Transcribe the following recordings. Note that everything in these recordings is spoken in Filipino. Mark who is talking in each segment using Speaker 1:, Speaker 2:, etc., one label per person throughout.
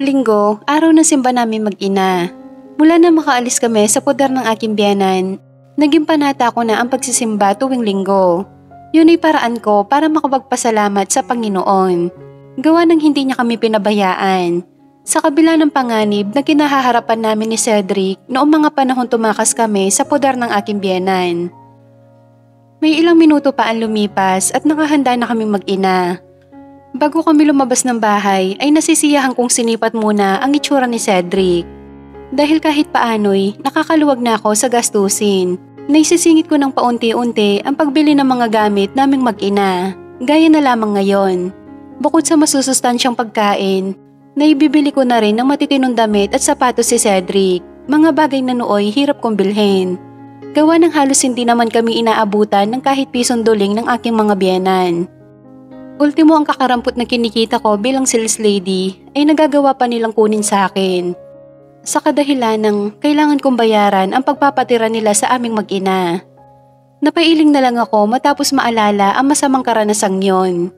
Speaker 1: Linggo, araw ng simba namin mag-ina. Mula na makaalis kami sa poder ng aking biyanan, naging panata ko na ang pagsisimba tuwing linggo. Yun ay paraan ko para makapagpasalamat sa Panginoon. Gawa ng hindi niya kami pinabayaan. Sa kabila ng panganib na kinahaharapan namin ni Cedric noong mga panahon tumakas kami sa poder ng aking biyanan. May ilang minuto pa ang lumipas at nakahanda na kaming mag-ina. Bago kami lumabas ng bahay ay nasisiyahan kong sinipat muna ang itsura ni Cedric. Dahil kahit paano'y nakakaluwag na ako sa gastusin. Naisisingit ko ng paunti-unti ang pagbili ng mga gamit naming mag-ina. Gaya na lamang ngayon. Bukod sa masusustansyang pagkain, naibibili ko na rin ng matitinong damit at sapatos si Cedric. Mga bagay na nooy hirap kong bilhin. Gawa ng halos hindi naman kami inaabutan ng kahit pisong duling ng aking mga biyenan. Ultimo ang kakarampot na kinikita ko bilang sales lady ay nagagawa pa nilang kunin sa akin. Sa kadahilan ng kailangan kong bayaran ang pagpapatira nila sa aming mag-ina. Napailing na lang ako matapos maalala ang masamang karanasang yon.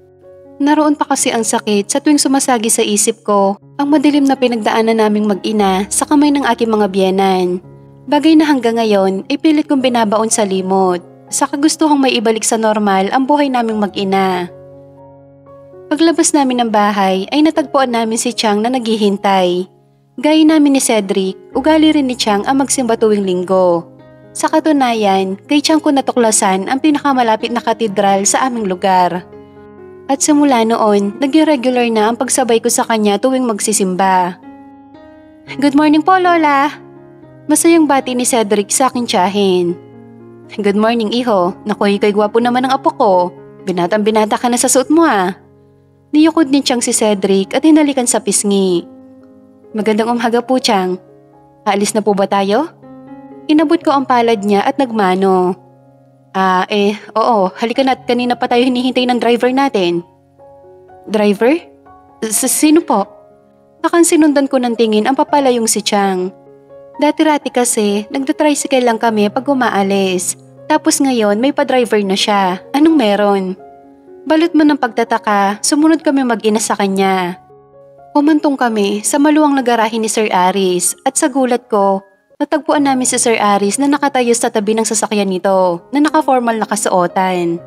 Speaker 1: Naroon pa kasi ang sakit sa tuwing sumasagi sa isip ko ang madilim na pinagdaanan naming mag-ina sa kamay ng aking mga biyenan. Bagay na hanggang ngayon ay pilit kong binabaon sa limot sa kagustuhang may ibalik sa normal ang buhay naming mag-ina. Paglabas namin ng bahay ay natagpuan namin si Chang na naghihintay. Gaya namin ni Cedric, ugali rin ni Chang ang magsimba tuwing linggo. Sa katunayan, kay Chang ko natuklasan ang pinakamalapit na katedral sa aming lugar. At simula noon, naging regular na ang pagsabay ko sa kanya tuwing magsisimba. Good morning po, Lola! Masayang bati ni Cedric sa aking tiyahin. Good morning, iho. Naku, ikay gwapo naman ang apo ko. Binatang-binata ka na sa suot mo ah. Niyukod ni Chang si Cedric at hinalikan sa pisngi. Magandang umaga po, Chang. Aalis na po ba tayo? Inabot ko ang palad niya at nagmano. Oo, halika na at kanina pa tayo hinihintay ng driver natin. Driver? Sino po? Akan sinundan ko ng tingin ang papalayong si Chang. Dati-rati kasi, nagda-tricycle lang kami pag umaalis. Tapos ngayon may pa-driver na siya. Anong meron? Balot mo ng pagtataka, sumunod kami mag-ina sa kanya. Humantong kami sa maluwang na garahe ni Sir Aris at sa gulat ko, natagpuan namin si Sir Aris na nakatayo sa tabi ng sasakyan nito na naka-formal na kasuotan.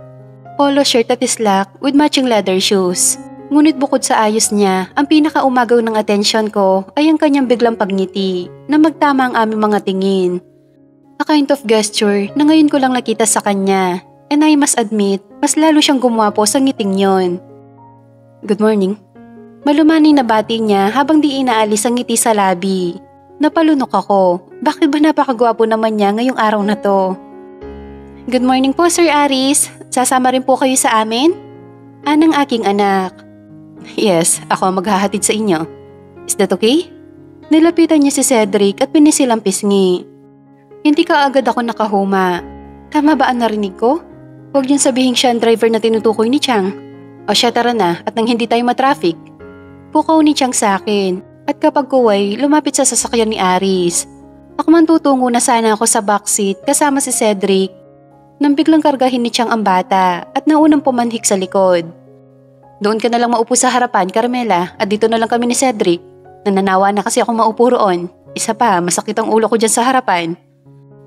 Speaker 1: Polo shirt at slack with matching leather shoes. Ngunit bukod sa ayos niya, ang pinakaumagaw ng atensyon ko ay ang kanyang biglang pagngiti na magtama ang aming mga tingin. A kind of gesture na ngayon ko lang nakita sa kanya. And I must admit, mas lalo siyang gumwapo sa ngiting yon. Good morning. Malumanay na bati niya habang di inaalis ang ngiti sa labi. Napalunok ako. Bakit ba napakagwapo naman niya ngayong araw na to? Good morning po, Sir Aris. Sasama rin po kayo sa amin? Anang aking anak. Yes, ako ang maghahatid sa inyo. Is that okay? Nilapitan niya si Cedric at pinisil ang pisngi. Hindi ka agad ako nakahuma. Tama ba ang narinig ko? Huwag niyang sabihin siya ang driver na tinutukoy ni Chang. O siya, tara na at nang hindi tayo matraffic. Pukaw ni Chang sa akin at kapag kuway lumapit sa sasakyan ni Aris. Ako man tutungo na sana ako sa backseat kasama si Cedric. Nang biglang kargahin ni Chang ang bata at naunang pumanhik sa likod. Doon ka na lang maupo sa harapan, Carmela, at dito na lang kami ni Cedric. Nananawa na kasi ako maupo roon. Isa pa, masakit ang ulo ko dyan sa harapan.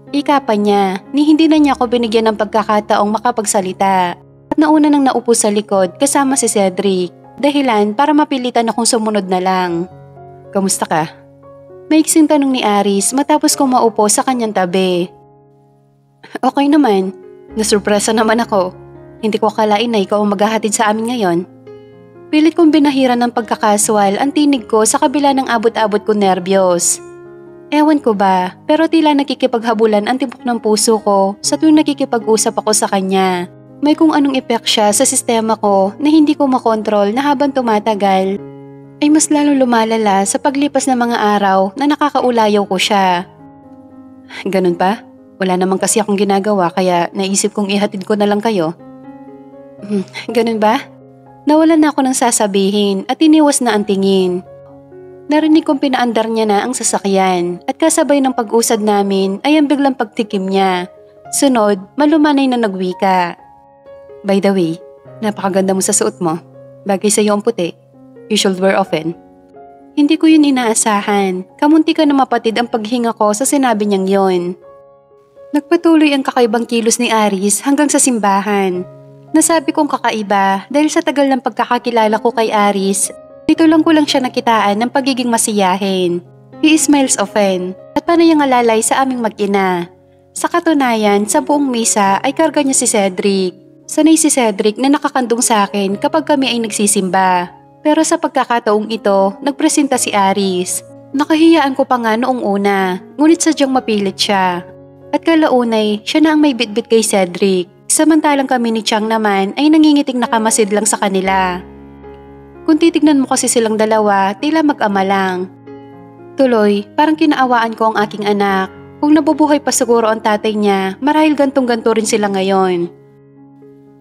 Speaker 1: Ika pa niya, ni hindi na niya ako binigyan ng pagkakataong makapagsalita at nauna nang naupo sa likod kasama si Cedric, dahilan para mapilitan akong sumunod na lang. Kamusta ka? Maiksing tanong ni Aris matapos kong maupo sa kanyang tabi. Okay naman, nasurpresa naman ako. Hindi ko akalain na ikaw ang maghahatid sa amin ngayon. Pilit kong binahiran ng pagkakaswal ang tinig ko sa kabila ng abot-abot ko nerbiyos. Ewan ko ba, pero tila nakikipaghabulan ang tibok ng puso ko sa tuwing nakikipag-usap ako sa kanya. May kung anong epek siya sa sistema ko na hindi ko makontrol na habang tumatagal ay mas lalong lumalala sa paglipas ng mga araw na nakakaulayaw ko siya. Ganun pa? Wala naman kasi akong ginagawa kaya naisip kong ihatid ko na lang kayo. Ganun ba? Nawalan na ako ng sasabihin at iniwas na ang tingin. Narinig kong pinaandar niya na ang sasakyan at kasabay ng pag-usad namin ay ang biglang pagtikim niya. Sunod, malumanay na nagwika. By the way, napakaganda mo sa suot mo. Bagay sa iyo ang puti. You should wear often. Hindi ko yun inaasahan. Kamunti ka na mapatid ang paghinga ko sa sinabi niyang yon. Nagpatuloy ang kakaibang kilos ni Aris hanggang sa simbahan. Nasabi kong kakaiba dahil sa tagal ng pagkakakilala ko kay Aris, dito lang ko lang siya nakitaan ng pagiging masiyahin. He smiles often at panayang alalay sa aming mag-ina. Sa katunayan, sa buong misa ay karga niya si Cedric. Sanay si Cedric na nakakandong sa akin kapag kami ay nagsisimba. Pero sa pagkakataong ito, nagpresenta si Aris. Nakahiyaan ko pa nga noong una, ngunit sadyang mapilit siya. At kalaunay, siya na ang may bitbit kay Cedric. Samantalang kami ni Chang naman ay nangingiting nakamasid lang sa kanila. Kung titignan mo kasi silang dalawa, tila mag-ama lang. Tuloy, parang kinaawaan ko ang aking anak. Kung nabubuhay pa siguro ang tatay niya, marahil gantong-ganto rin sila ngayon.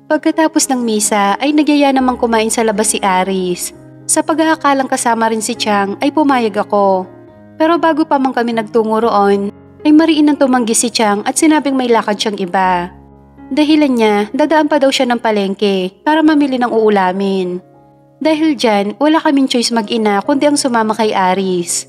Speaker 1: Pagkatapos ng misa ay nagyaya namang kumain sa labas si Aris. Sa pag-aakalang kasama rin si Chang ay pumayag ako. Pero bago pa man kami nagtungo roon, ay mariin nang tumanggi si Chang at sinabing may lakad siyang iba. Dahilan niya, dadaan pa daw siya ng palengke para mamili ng uulamin. Dahil dyan, wala kaming choice mag-ina kundi ang sumama kay Aris.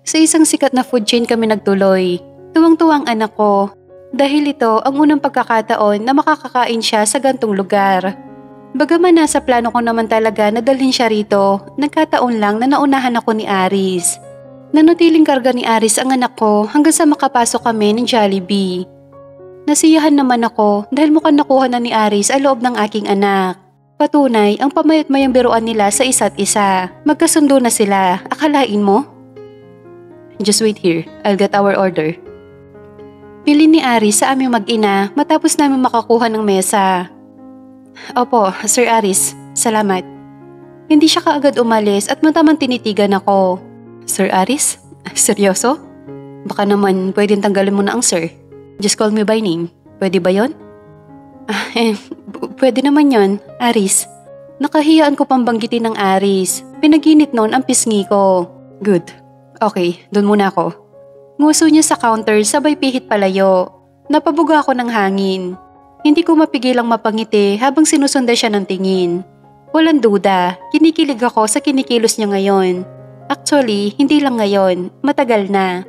Speaker 1: Sa isang sikat na food chain kami nagtuloy. Tuwang-tuwang anak ko. Dahil ito ang unang pagkakataon na makakakain siya sa gantong lugar. Bagaman nasa plano ko naman talaga na dalhin siya rito, nagkataon lang na naunahan ako ni Aris. Nanatiling karga ni Aris ang anak ko hanggang sa makapasok kami ng Jollibee. Nasiyahan naman ako dahil mukhang nakuha na ni Aris ang loob ng aking anak. Patunay ang pamayat-mayang biruan nila sa isa't isa. Magkasundo na sila, akalain mo? Just wait here, I'll get our order. Pili ni Aris sa aming mag-ina matapos namin makakuha ng mesa. Opo, Sir Aris, salamat. Hindi siya kaagad umalis at matamang tinitigan ako. Sir Aris? Seryoso? Baka naman pwedeng tanggalin mo na ang sir. Just call me by name. Pwede ba yon? Pwede naman yon, Aris. Nakahiyaan ko pang banggitin ng Aris. Pinaginit noon ang pisngi ko. Good. Okay, doon muna ako. Nguso niya sa counter sabay pihit palayo. Napabuga ako ng hangin. Hindi ko mapigilang mapangiti habang sinusunda siya ng tingin. Walang duda, kinikilig ako sa kinikilos niya ngayon. Actually, hindi lang ngayon, matagal na.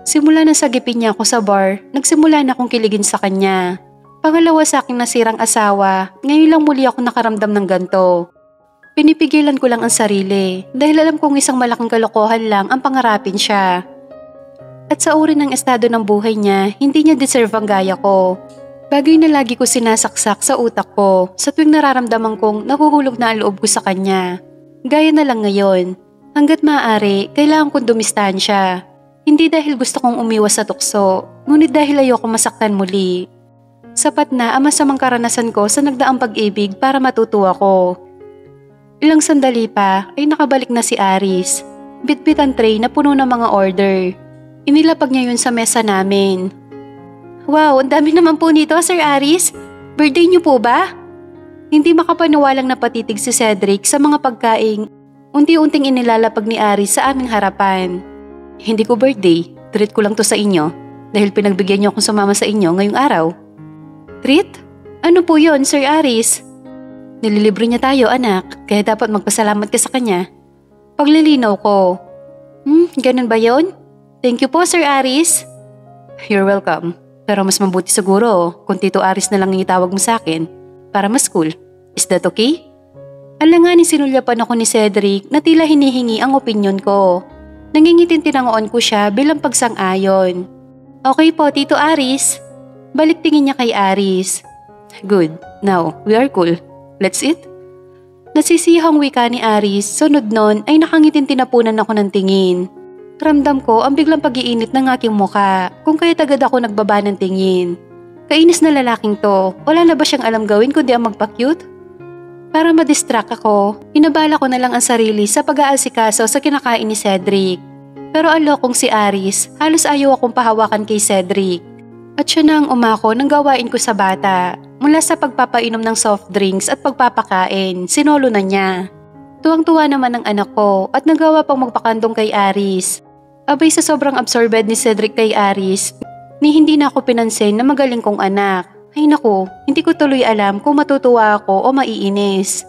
Speaker 1: Simula na sagipin niya ako sa bar, nagsimula na akong kiligin sa kanya. Pangalawa sa aking nasirang asawa, ngayon lang muli ako nakaramdam ng ganto. Pinipigilan ko lang ang sarili dahil alam kong isang malaking kalokohan lang ang pangarapin siya. At sa uri ng estado ng buhay niya, hindi niya deserve ang gaya ko. Bagay na lagi ko sinasaksak sa utak ko sa tuwing nararamdaman kong nahuhulog na ang loob ko sa kanya. Gaya na lang ngayon. Hanggat maaari, kailangan kong dumistansya. Hindi dahil gusto kong umiwas sa tukso, ngunit dahil ayoko masaktan muli. Sapat na ang masamang karanasan ko sa nagdaang pag-ibig para matuto ako. Ilang sandali pa ay nakabalik na si Aris. Bitbit ang tray na puno ng mga order. Inilapag niya yun sa mesa namin. Wow, ang dami naman po nito, Sir Aris. Birthday niyo po ba? Hindi makapaniwalang napatitig si Cedric sa mga pagkaing unti-unting inilalapag ni Aris sa aming harapan. Hindi ko birthday, treat ko lang to sa inyo dahil pinagbigyan niyo akong sumama sa inyo ngayong araw. Treat? Ano po yon, Sir Aris? Nililibre niya tayo, anak, kaya dapat magpasalamat ka sa kanya. Paglilinaw ko. Ganun ba yon? Thank you po, Sir Aris. You're welcome. Pero mas mabuti siguro kung Tito Aris na lang yung itawag mo sa akin para mas cool. Is that okay? Alanganin sinulyapan ako ni Cedric na tila hinihingi ang opinyon ko. Nangingitin tinangoon ko siya bilang pagsang-ayon. Okay po, Tito Aris. Balik tingin niya kay Aris. Good. Now, we are cool. Let's eat? Nasisihang wika ni Aris, sunod nun ay nakangitin tinapunan ako ng tingin. Ramdam ko ang biglang pag-iinit ng aking muka kung kaya't agad ako nagbaba ng tingin. Kainis na lalaking to, wala na ba siyang alam gawin kundi ang magpa-cute? Para ma-distract ako, inabala ko na lang ang sarili sa pag-aalsikaso sa kinakain ni Cedric. Pero ang lokong si Aris, halos ayaw akong pahawakan kay Cedric. At siya na ang umako ng gawain ko sa bata. Mula sa pagpapainom ng soft drinks at pagpapakain, sinolo na niya. Tuwang-tuwa naman ang anak ko at nagawa pang magpakandong kay Aris. Abay sa sobrang absorbed ni Cedric kay Aris, ni hindi na ako pinansin na magaling kong anak. Ay naku, hindi ko tuloy alam kung matutuwa ako o maiinis.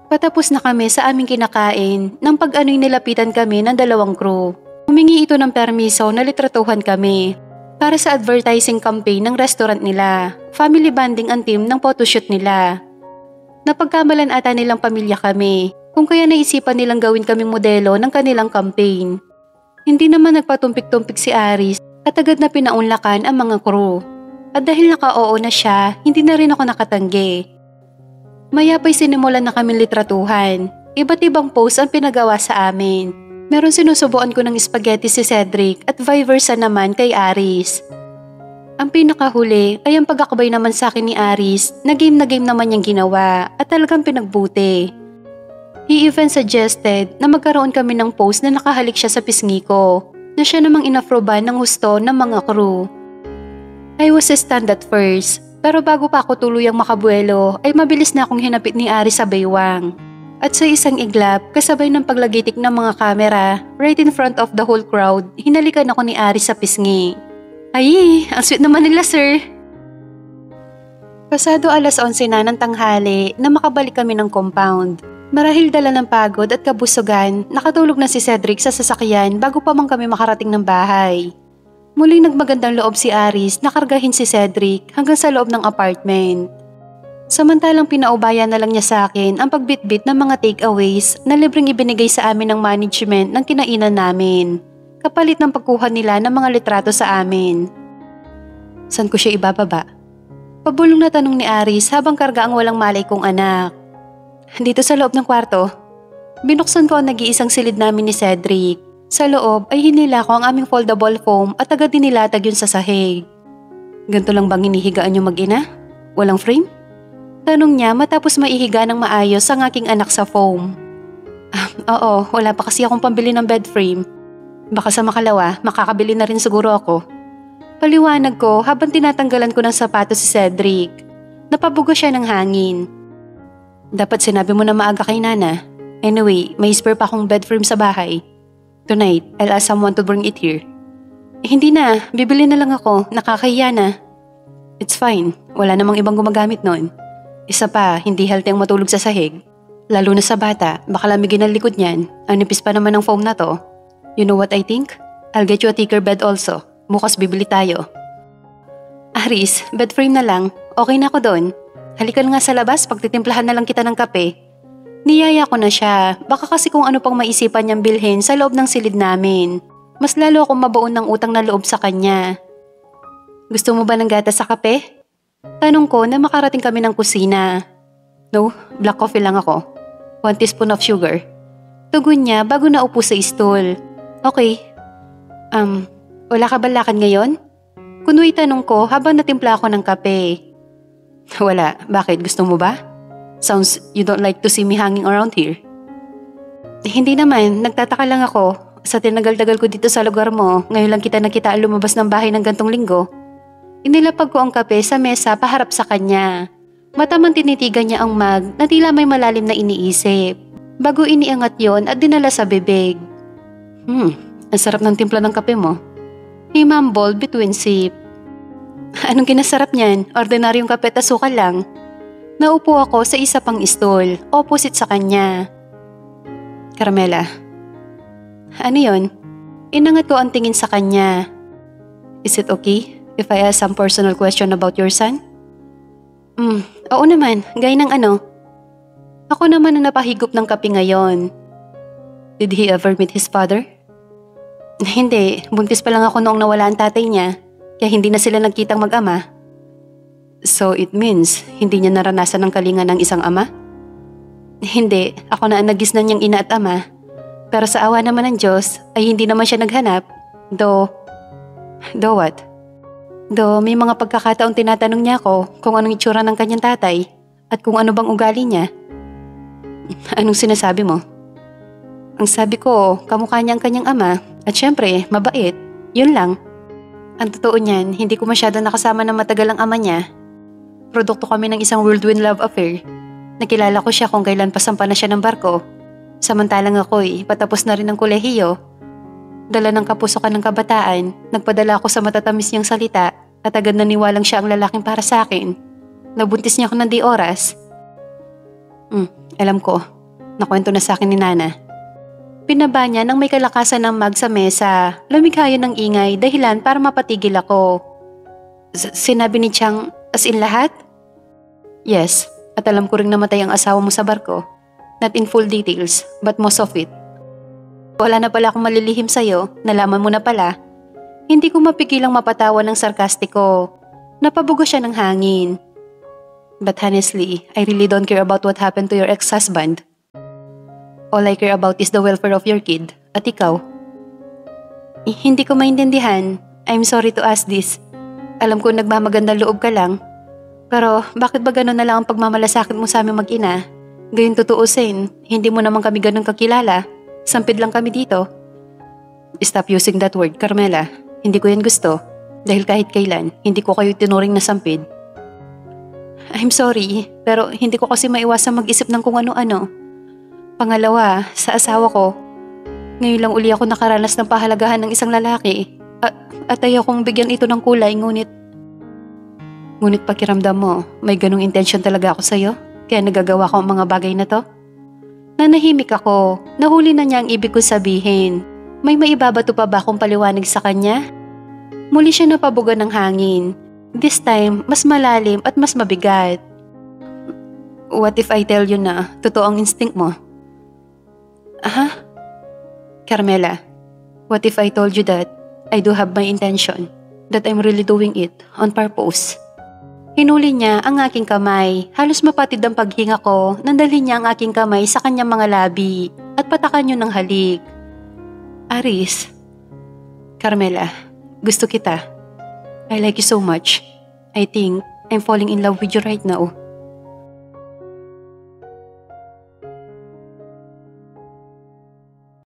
Speaker 1: Patapos na kami sa aming kinakain nang pag-ano'y nilapitan kami ng 2 crew. Humingi ito ng permiso na litratuhan kami para sa advertising campaign ng restaurant nila. Family bonding ang team ng photoshoot nila. Napagkamalan ata nilang pamilya kami kung kaya naisipan nilang gawin kaming modelo ng kanilang campaign. Hindi naman nagpatumpik-tumpik si Aris at agad na pinaunlakan ang mga crew. At dahil naka-oo na siya, hindi na rin ako nakatanggi. Maya pa'y sinimulan na kaming litratuhan. Iba't ibang pose ang pinagawa sa amin. Meron sinusubuan ko ng spaghetti si Cedric at vice versa naman kay Aris. Ang pinakahuli ay ang pag-akbay naman sa akin ni Aris na game naman niyang ginawa at talagang pinagbuti. He even suggested na magkaroon kami ng pose na nakahalik siya sa pisngi ko na siya namang inafroban ng husto ng mga crew. I was stunned at first. Pero bago pa ako tuluyang makabuelo ay mabilis na akong hinapit ni Aris sa baywang. At sa isang iglap, kasabay ng paglagitik ng mga kamera, right in front of the whole crowd, hinalikan ako ni Aris sa pisngi. Ay, ang sweet naman nila sir. Pasado 11:00 na ng tanghali na makabalik kami ng compound. Marahil dala ng pagod at kabusugan, nakatulog na si Cedric sa sasakyan bago pa man kami makarating ng bahay. Muling nagmagandang loob si Aris na kargahin si Cedric hanggang sa loob ng apartment. Samantalang pinaubaya na lang niya sa akin ang pagbitbit ng mga takeaways na libreng ibinigay sa amin ng management ng kinainan namin, kapalit ng pagkuha nila ng mga litrato sa amin. San ko siya ibababa? Pabulong na tanong ni Aris habang karga ang walang malay kong anak. Dito sa loob ng kwarto. Binuksan ko ang nag-iisang silid namin ni Cedric. Sa loob ay hinila ko ang aming foldable foam at agad dinilatag yun sa sahig. Ganito lang bang hinihigaan yung mag-ina? Walang frame? Tanong niya matapos maihiga ng maayos ang aking anak sa foam. Oo, wala pa kasi akong pambili ng bed frame. Baka sa makalawa, makakabili na rin siguro ako. Paliwanag ko habang tinatanggalan ko ng sapatos si Cedric. Napabugo siya ng hangin. Dapat sinabi mo na maaga kay Nana. Anyway, may spare pa akong bed frame sa bahay. Tonight, I'll ask someone to bring it here. Hindi na, bibili na lang ako, nakakahiya na. It's fine, wala namang ibang gumagamit nun. Isa pa, hindi healthy ang matulog sa sahig. Lalo na sa bata, baka lamigin ang likod niyan. Ang nipis pa naman ng foam na to. You know what I think? I'll get you a thicker bed also. Bukas bibili tayo. Aris, bed frame na lang. Okay na ako doon. Halika na nga sa labas, pagtitimplahan na lang kita ng kape. Niyaya ko na siya, baka kasi kung ano pang maisipan niyang bilhin sa loob ng silid namin. Mas lalo akong mabaon ng utang na loob sa kanya. Gusto mo ba ng gatas sa kape? Tanong ko na makarating kami ng kusina. No, black coffee lang ako. 1 teaspoon of sugar. Tugon niya bago naupo sa stool. Okay. Wala ka ba lakad ngayon? Kuno'y tanong ko habang natimpla ako ng kape. Wala, bakit? Gusto mo ba? Sounds you don't like to see me hanging around here. Hindi naman, nagtataka lang ako. Sa tinagal-tagal ko dito sa lugar mo, ngayon lang kita nakita lumabas ng bahay ng gantong linggo. Inilapag ko ang kape sa mesa paharap sa kanya. Matamang tinitigan niya ang mug na tila may malalim na iniisip. Bago iniangat yon at dinala sa bibig. Ang sarap ng timpla ng kape mo. He mumbled between sip. Anong kinasarap niyan? Ordinaryong kape at asukal lang. Naupo ako sa isa pang stool, opposite sa kanya. Carmela. Ano yon? Inangat ko ang tingin sa kanya. Is it okay if I ask some personal question about your son? Oo naman, gaya ng ano. Ako naman ang napahigop ng kape ngayon. Did he ever meet his father? Hindi, buntis pa lang ako noong nawala ang tatay niya, kaya hindi na sila nagkitang mag-ama. So it means, hindi niya naranasan ang kalinga ng isang ama? Hindi, ako na ang nagisnan niyang ina at ama. Pero sa awa naman ng Diyos, ay hindi naman siya naghanap. Do what? May mga pagkakataong tinatanong niya ako kung anong itsura ng kanyang tatay at kung ano bang ugali niya. Anong sinasabi mo? Ang sabi ko, kamukha niya ang kanyang ama at syempre, mabait. Yun lang. Ang totoo niyan, hindi ko masyado nakasama ng matagal ang ama niya. Produkto kami ng isang whirlwind love affair. Nakilala ko siya kung kailan pasampa na siya ng barko. Samantalang ako'y patapos na rin ng kolehiyo. Dala ng kapusokan ng kabataan, nagpadala ako sa matatamis niyang salita at agad naniwalang siya ang lalaking para sa akin. Nabuntis niya ako ng di oras. Alam ko, Nakwento na sa akin ni Nana. Pinaba niya nang may kalakasan ng mag sa mesa. Lumikha yun ng ingay dahilan para mapatigil ako. Sinabi ni Chang as in lahat? Yes, at alam ko ring namatay ang asawa mo sa barko. Not in full details, but most of it. Wala na pala akong malilihim sa'yo, nalaman mo na pala. Hindi ko mapigilang mapatawa ng sarkastiko. Napabugo siya ng hangin. But honestly, I really don't care about what happened to your ex-husband. All I care about is the welfare of your kid. At ikaw? Hindi ko maintindihan. I'm sorry to ask this. Alam ko nagmamagandang loob ka lang. Pero bakit ba gano'n na lang ang pagmamalasakit mo sa aming mag-ina? Gayun tutuusin, hindi mo naman kami ganun kakilala. Sampid lang kami dito. Stop using that word, Carmela. Hindi ko yan gusto. Dahil kahit kailan, hindi ko kayo tinuring na sampid. I'm sorry, pero hindi ko kasi maiwasang mag-isip ng kung ano-ano. Pangalawa, sa asawa ko. Ngayon lang uli ako nakaranas ng pahalagahan ng isang lalaki. At ayaw kong bigyan ito ng kulay, ngunit pakiramdam mo, may ganong intensyon talaga ako sa'yo? Kaya nagagawa ko ang mga bagay na to? Nanahimik ako. Nahuli na niya ang ibig ko sabihin. May maibabato pa ba akong paliwanag sa kanya? Muli siya napabuga ng hangin. This time, mas malalim at mas mabigat. What if I tell you na totoo ang instinct mo? Aha? Carmela, what if I told you that I do have my intention, that I'm really doing it on purpose? Hinuli niya ang aking kamay. Halos mapatid ang paghinga ko nang dalhin niya ang aking kamay sa kanyang mga labi at patakan yun ng halik. Aris, Carmela, gusto kita. I like you so much. I think I'm falling in love with you right now.